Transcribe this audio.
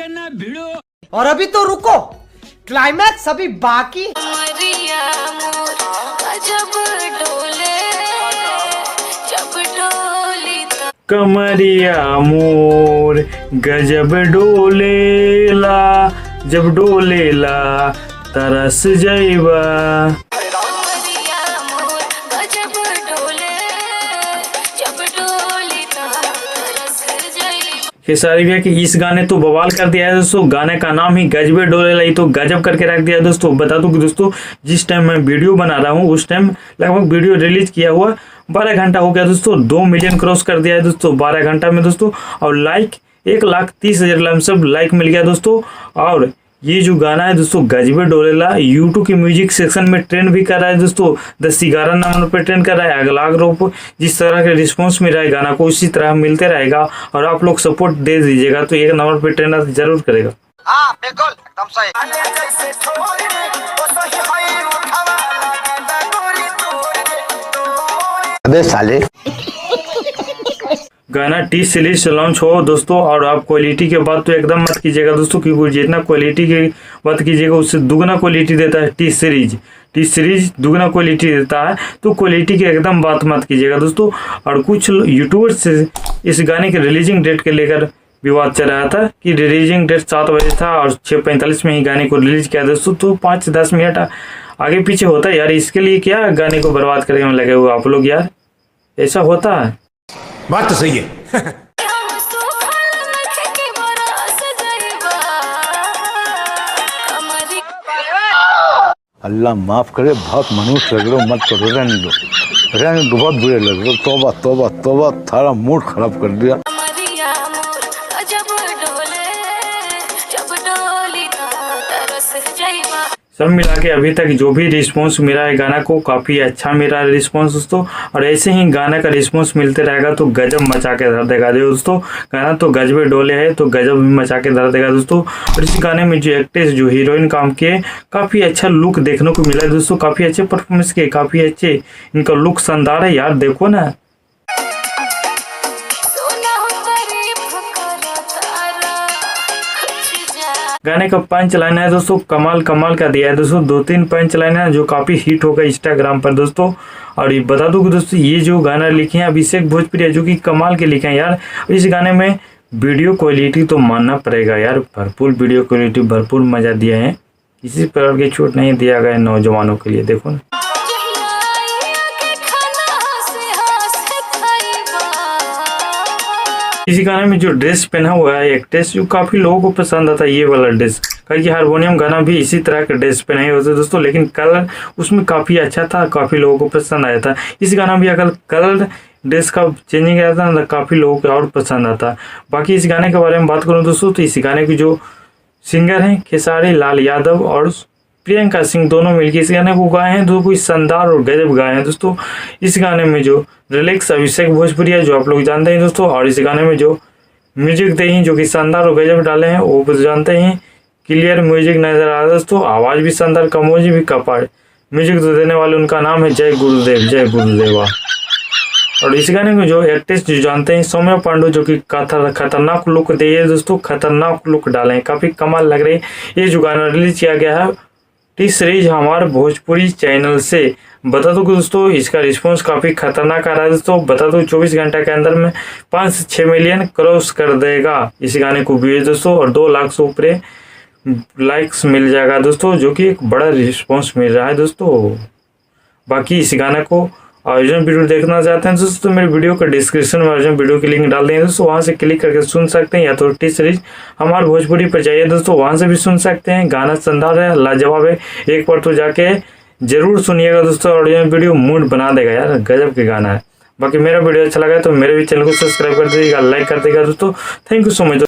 करना भिड़ो। और अभी तो रुको, क्लाइमैक्स अभी बाकी। कमरिया मोर गजब डोलेला, जब डोलेला तरस जाइबा। खेसारी भैया कि इस गाने तो बवाल कर दिया है दोस्तों। गाने का नाम ही गजबे डोलेला, ही तो गजब करके रख दिया दोस्तों। बता दूं कि दोस्तों जिस टाइम मैं वीडियो बना रहा हूँ उस टाइम लगभग वीडियो रिलीज किया हुआ 12 घंटा हो गया दोस्तों। 2 मिलियन क्रॉस कर दिया है दोस्तों 12 घंटा में दोस्तों। और लाइक 1,30,000 लमसम लाइक मिल गया दोस्तों। और ये जो गाना है दोस्तों गजबे डोलेला यूट्यूब के म्यूजिक सेक्शन में ट्रेंड भी कर रहा है दोस्तों। 10-11 नंबर पर ट्रेंड कर रहा है। अगला ग्रुप जिस तरह के रिस्पॉन्स मिल रहा है गाना को उसी तरह मिलते रहेगा और आप लोग सपोर्ट दे दीजिएगा तो 1 नंबर पर ट्रेंड जरूर करेगा। बिल्कुल एकदम सही। अबे साले गाना टी सीरीज लॉन्च हो दोस्तों। और आप क्वालिटी के बात तो एकदम मत कीजिएगा दोस्तों, क्योंकि जितना क्वालिटी की बात कीजिएगा उससे दुगना क्वालिटी देता है टी सीरीज दुगना क्वालिटी देता है। तो क्वालिटी की एकदम बात मत कीजिएगा दोस्तों। और कुछ यूट्यूबर्स से इस गाने के रिलीजिंग डेट के लेकर विवाद चल रहा था कि रिलीजिंग डेट 7 बजे था और 6:45 में ही गाने को रिलीज किया दोस्तों। तो 5-10 मिनट आगे पीछे होता है यार, इसके लिए क्या गाने को बर्बाद करने में लगे हुए आप लोग यार, ऐसा होता है। बात तो सही है। अल्लाह माफ करे, बहुत मनुष्य लग रहे हो, मत करो, रहने दो, बहुत बुरे लग रहे हो। तौबा तौबा तौबा, थारा मूड खराब कर दिया। सब मिला के अभी तक जो भी रिस्पांस मिला है गाना को काफ़ी अच्छा मिला है रिस्पांस दोस्तों। और ऐसे ही गाना का रिस्पांस मिलते रहेगा तो गजब मचा के धर देगा दोस्तों। गाना तो गजबे डोले है तो गजब भी मचा के धर देगा दोस्तों। और इस गाने में जो एक्ट्रेस जो हीरोइन काम किए काफ़ी अच्छा लुक देखने को मिला है दोस्तों। काफ़ी अच्छे परफॉर्मेंस किए, काफ़ी अच्छे, इनका लुक शानदार है यार, देखो ना। गाने का पंच लाइन है दोस्तों कमाल का दिया है दोस्तों। 2-3 पंच लाइन है जो काफी हिट हो गए इंस्टाग्राम पर दोस्तों। और ये बता दूं कि दोस्तों ये जो गाना लिखे हैं अभिषेक भोजपुरिया जो कि कमाल के लिखे हैं यार। इस गाने में वीडियो क्वालिटी तो मानना पड़ेगा यार, भरपूर वीडियो क्वालिटी, भरपूर मजा दिया है। किसी प्रकार की छूट नहीं दिया गया नौजवानों के लिए, देखो ना। इस गाने में जो ड्रेस पहना हुआ है एक्ट्रेस जो काफी लोगों को पसंद आता है ये वाला ड्रेस, क्योंकि हारमोनियम गाना भी इसी तरह का ड्रेस पहनाए होते दोस्तों। लेकिन कलर उसमें काफी अच्छा था, काफी लोगों को पसंद आया था। इस गाना भी अगर कलर ड्रेस का चेंजिंग रहता ना तो काफी लोगों को और पसंद आता। बाकी इस गाने के बारे में बात करूँ दोस्तों तो इस गाने की जो सिंगर हैं खेसारी लाल यादव और प्रियंका सिंह दोनों मिलकर इस गाने को गाए हैं। कोई शानदार और गजब गाए हैं दोस्तों। इस गाने में जो रिलैक्स अभिषेक भोजपुरिया जो आप लोग जानते हैं दोस्तों। और इस गाने में जो म्यूजिक दे हैं जो कि शानदार और गजब डाले हैं वो भी जानते हैं। क्लियर म्यूजिक नजर आ रहा है दोस्तों, आवाज भी शानदार, कमोजी भी कपाड़। म्यूजिक तो देने वाले उनका नाम है जय गुरुदेवा। और इस गाने में जो एक्ट्रेस जो जानते हैं सौम्या पांडु जो कि खतरनाक लुक दे है दोस्तों, खतरनाक लुक डाले हैं, काफी कमाल लग रही है। ये जो गाना रिलीज किया गया है टी सीरीज हमारे भोजपुरी चैनल से। बता दो कि दोस्तों इसका रिस्पांस काफ़ी खतरनाक आ रहा है दोस्तों। बता दो 24 घंटा के अंदर में 5 से 6 मिलियन क्रॉस कर देगा इस गाने को व्यूज दोस्तों। और 2 लाख से ऊपर लाइक्स मिल जाएगा दोस्तों, जो कि एक बड़ा रिस्पांस मिल रहा है दोस्तों। बाकी इस गाने को ओरिजिनल वीडियो देखना चाहते हैं दोस्तों तो मेरे वीडियो का डिस्क्रिप्शन में ओरिजिनल वीडियो की लिंक डाल देंगे दोस्तों, वहां से क्लिक करके सुन सकते हैं। या तो टी सीरीज हमारे भोजपुरी पर जाइए दोस्तों, वहां से भी सुन सकते हैं। गाना शानदार है, लाजवाब है, एक बार तो जाके जरूर सुनिएगा दोस्तों। ओरिजिनल वीडियो मूड बना देगा यार, गजब के गाना है। बाकी मेरा वीडियो अच्छा लगा तो मेरे भी चैनल को सब्सक्राइब कर दीजिएगा, लाइक कर देगा दोस्तों। Thank you so much.